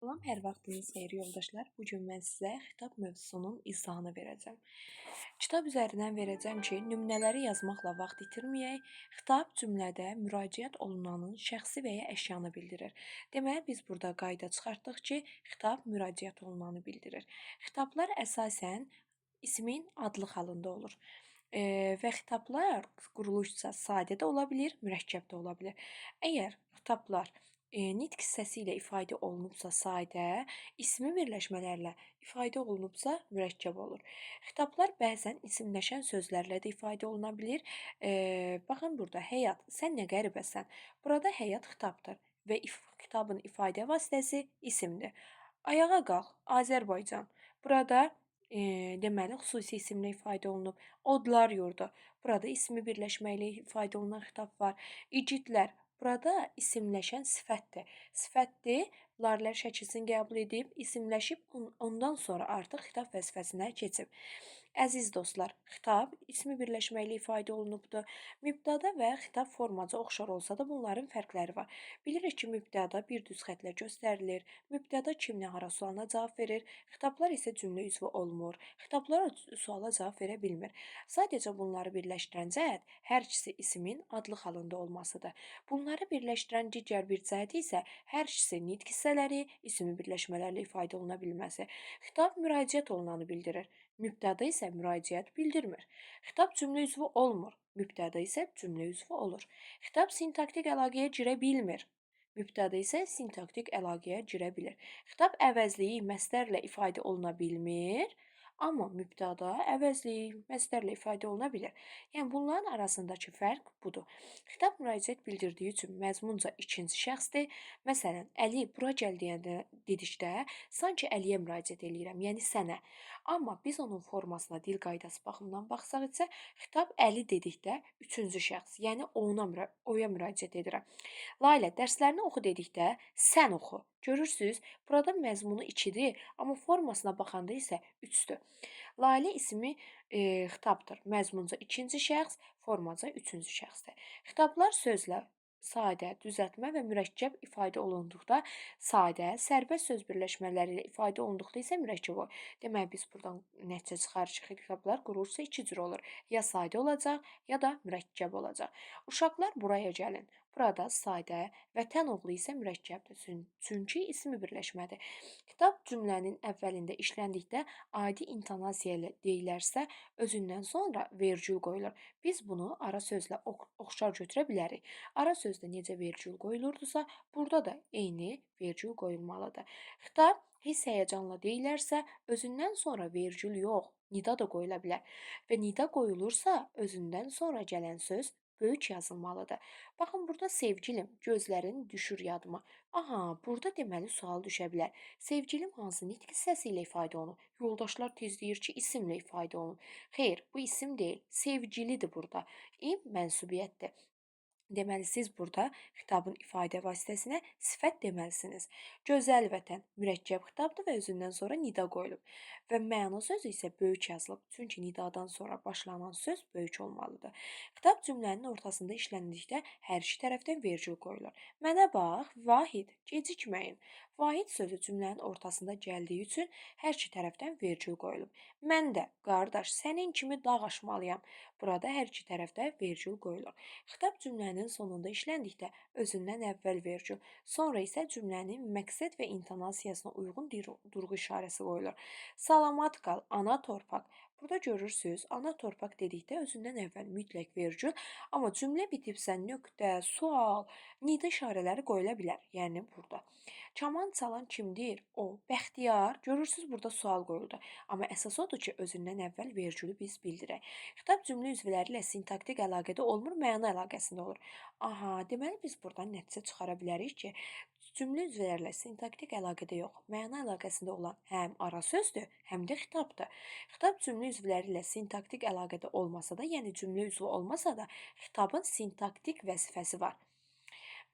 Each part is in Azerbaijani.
Salam, hər vaxtınız xeyir yoldaşlar. Bu gün mən sizə xitab mövzusunun izahını verəcəm. Kitab üzərindən verəcəm ki, nümunələri yazmaqla vaxt itirməyək. Xitab cümlədə müraciət olunanın şəxsi və ya əşyanı bildirir. Deməli, biz burada qayda çıxartdıq ki, xitab müraciət olunanı bildirir. Xitablar əsasən ismin adlı halında olur. Və xitablar quruluşsa sadə də ola bilir, mürəkkəb də ola bilir. Əgər xitablar nitq hissəsi ilə ifadə olunubsa sadə, ismi birləşmələrlə ifadə olunubsa mürəkkəb olur. Xitablar bəzən isimləşən sözlərlə də ifadə oluna bilir. Baxın burada, həyat, sən nə qəribəsən. Burada həyat xitabdır və xitabın ifadə vasitəsi isimdir. Ayağa qalx, Azərbaycan. Burada deməli, xüsusi isimlə ifadə olunub. Odlar yurdu. Burada ismi birləşməklə ifadə olunan xitab var. İgidlər. Burada isimləşən sifətdir. Sifətdir, larlər şəkilsini qəbul edib, isimləşib, ondan sonra artıq xitab vəzifəsinə keçib. Əziz dostlar, xitab ismi birləşməklə ifadə olunubdur. Mübtəda və xitab formaca oxşar olsa da bunların fərqləri var. Bilirik ki, mübtəda bir düz xətlə göstərilir. Mübtəda kimlə hara sualına cavab verir. Xitablar isə cümlə üzvü olmur. Xitablar suala cavab verə bilmir. Sadəcə bunları birləşdirən cəhət hər ikisi ismin adlı halında olmasıdır. Bunları birləşdirən digər bir cəhət isə hər ikisi nitq hissələri, ismi birləşmələrlə ifadə oluna bilməsi. Xitab müraciət olunanı bildirir. Mübtəda isə müraciət bildirmir. Xitab cümlə üzvü olmur. Mübtəda isə cümlə üzvü olur. Xitab sintaktik əlaqəyə girə bilmir. Mübtəda isə sintaktik əlaqəyə girə bilir. Xitab əvəzliyi məstərlə ifadə oluna bilmir, amma mübtəda əvəzliyi məstərlə ifadə oluna bilir. Yəni bunların arasındakı fərq budur. Xitab müraciət bildirdiyi üçün məzmunca ikinci şəxsdir. Məsələn, Əli bura gəl deyəndə dedikdə sanki Əliyə müraciət eləyirəm, yəni sənə. Amma biz onun formasına dil qaydası baxımından baxsaq isə xitab Əli dedikdə üçüncü şəxs, yəni oya müraciət edirəm. Layla, dərslərini oxu dedikdə sən oxu. Görürsüz, burada məzmunu 2-dir, amma formasına baxanda isə 3-dür. Layla ismi xitabdır. Məzmunca ikinci şəxs, formaca üçüncü şəxsdir. Xitablar sözlə sadə, düzəltmə və mürəkkəb ifadə olunduqda sadə, sərbəst söz birləşmələri ilə ifadə olunduqda isə mürəkkəb olur. Deməli, biz buradan nəticə çıxarırıq ki, xitablar qurulursa 2 cür olur. Ya sadə olacaq, ya da mürəkkəb olacaq. Uşaqlar buraya gəlin. Burada sadə, vətən oğlu isə mürəkkəbdir, çünki ismi birləşmədir. Xitab cümlənin əvvəlində işləndikdə adi intonasiya ilə deyilərsə, özündən sonra vergül qoyulur. Biz bunu ara sözlə oxşar götürə bilərik. Ara sözdə necə vergül qoyulurdusa, burada da eyni vergül qoyulmalıdır. Xitab hiss həyəcanla deyilərsə, özündən sonra vergül yox, nida da qoyula bilər. Və nida qoyulursa, özündən sonra gələn söz böyük yazılmalıdır. Baxın, burada sevgilim, gözlərin düşür yadıma. Aha, burada deməli sual düşə bilər. Sevgilim hansı nitq hissəsi ilə ifadə olunur? Yoldaşlar tez deyir ki, isimlə ifadə olunur. Xeyr, bu isim deyil, sevgilidir burada. Mənsubiyyətdir. Deməli, siz burada xitabın ifadə vasitəsinə sifət deməlisiniz. Gözəl vətən mürəkkəb xitabdır və özündən sonra nida qoyulub. Və məna sözü isə böyük yazılıb. Çünki nidadan sonra başlanan söz böyük olmalıdır. Xitab cümlənin ortasında işləndikdə hər iki tərəfdən vergül qoyulur. Mənə bax, Vahid, gecikməyin. Vahid sözü cümlənin ortasında gəldiyi üçün hər iki tərəfdən vergül qoyulub. Mən də, qardaş, sənin kimi dağ aşmalıyam. Burada hər iki tərəfdə vergül qoyulur. Xitab cümlənin sonunda işləndikdə özündən əvvəl vergül, sonra isə cümlənin məqsəd və intonasiyasına uyğun durğu işarəsi qoyulur. Salamat qal, ana torpaq. Burada görürsüz, ana torpaq dedikdə özündən əvvəl mütləq vergül, amma cümlə bitibsə nöqtə, sual, nida işarələri qoyula bilər. Yəni burada. Kaman çalan kimdir? O. Bəxtiyar. Görürsüz, burada sual qoyuldu. Amma əsas odur ki, özündən əvvəl vergülü biz bildirək. Xitab cümlə üzvləri ilə sintaktik əlaqədə olmur, məna əlaqəsində olur. Aha, deməli biz buradan nəticə çıxara bilərik ki, cümlə üzvləri ilə sintaktik əlaqədə yox, məna əlaqəsində olan həm ara sözdür, həm də xitabdır. Xitab cümlə üzvləri ilə sintaktik əlaqədə olmasa da, yəni cümlə üzvü olmasa da, xitabın sintaktik vəzifəsi var.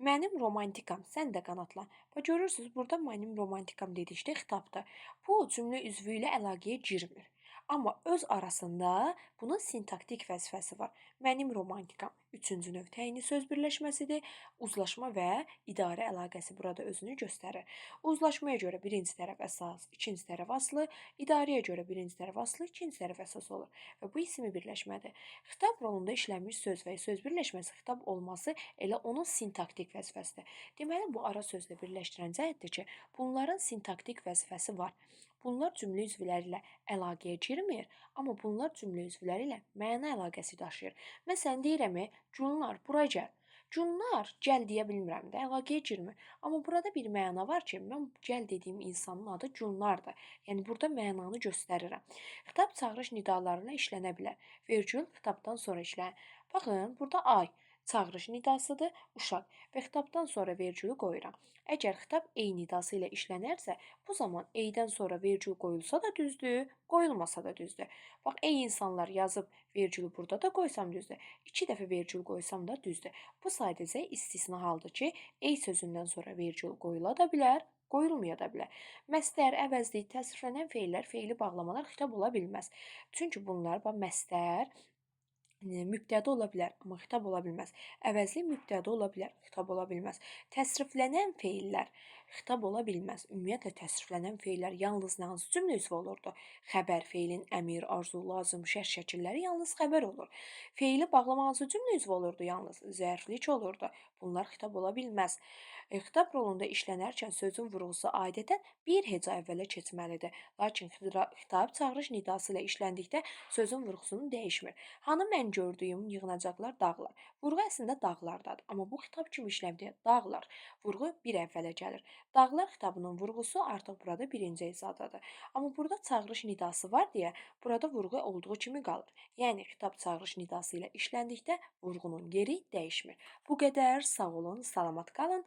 Mənim romantikam, sən də qanatlan. Və görürsüz, burada mənim romantikam dedikdə xitabdır. Bu, cümlə üzvü ilə əlaqəyə girmir. Amma öz arasında bunun sintaktik vəzifəsi var. Mənim romantikam üçüncü növ təyinli söz birləşməsidir. Uzlaşma və idarə əlaqəsi burada özünü göstərir. Uzlaşmaya görə birinci tərəf əsas, ikinci tərəf aslı, idarəyə görə birinci tərəf aslı, ikinci tərəf əsas olur və bu ismi birləşmədir. Xitab rolunda işlənmiş söz və söz birləşməsi xitab olması elə onun sintaktik vəzifəsidir. Deməli, bu ara sözlə birləşdirən cəhətdir ki, bunların sintaktik vəzifəsi var. Bunlar cümlə üzvləri ilə əlaqəyə girmir, amma bunlar cümlə üzvləri ilə məna əlaqəsi daşıyır. Məsələn, deyirəm, Gülnar, bura gəl. Gülnar, gəl deyə bilmirəm də, əlaqəyə girmir. Amma burada bir məna var ki, mən gəl dediyim insanın adı Gülnardır. Yəni, burada mənanı göstərirəm. Xitab çağırış nidalarına işlənə bilər. Vergül xitabdan sonra işlənir. Baxın, burada ay çağırış nidasıdır, uşaq və xitabdan sonra vergülü qoyuram. Əgər xitab ey nidası ilə işlənərsə, bu zaman eydən sonra vergül qoyulsa da düzdür, qoyulmasa da düzdür. Bax, ey insanlar yazıb vergülü burada da qoysam düzdür. 2 dəfə vergül qoysam da düzdür. Bu sadəcə istisna haldır ki, ey sözündən sonra vergül qoyula da bilər, qoyulmaya da bilər. Məstər, əvəzlik, təsriflənən feillər, feili bağlamalar xitab ola bilməz. Çünki bunlar, bax, məstər mübtəda ola bilər, amma xitab ola bilməz. Əvəzli mübtəda ola bilər, xitab ola bilməz. Təsriflənən feillər xitab ola bilməz. Ümumiyyətlə təsriflənən feillər yalnız hansı cümlə üzvü olurdu? Xəbər, feilin əmir, arzu, lazım, şərt şəkilləri yalnız xəbər olur. Feili bağlama hansı cümlə üzvü olurdu? Yalnız zərflik olurdu. Bunlar xitab ola bilməz. Xitab rolunda işlənərkən sözün vurğusu adətən bir heca əvvələ keçməlidir. Lakin xitab çağırış nidası ilə işləndikdə sözün vurğusunu dəyişmir. Hanı mən gördüyüm yığınacaqlar dağlar. Vurğu əslində dağlardadır, amma bu xitab kimi işləmdir. Dağlar. Vurğu bir əvvələ gəlir. Dağlar xitabının vurğusu artıq burada birinci hecadadır. Amma burada çağırış nidası var deyə burada vurğu olduğu kimi qalır. Yəni xitab çağırış nidası ilə işləndikdə vurğunun yeri dəyişmir. Bu qədər. Sağ olun, salamat qalın.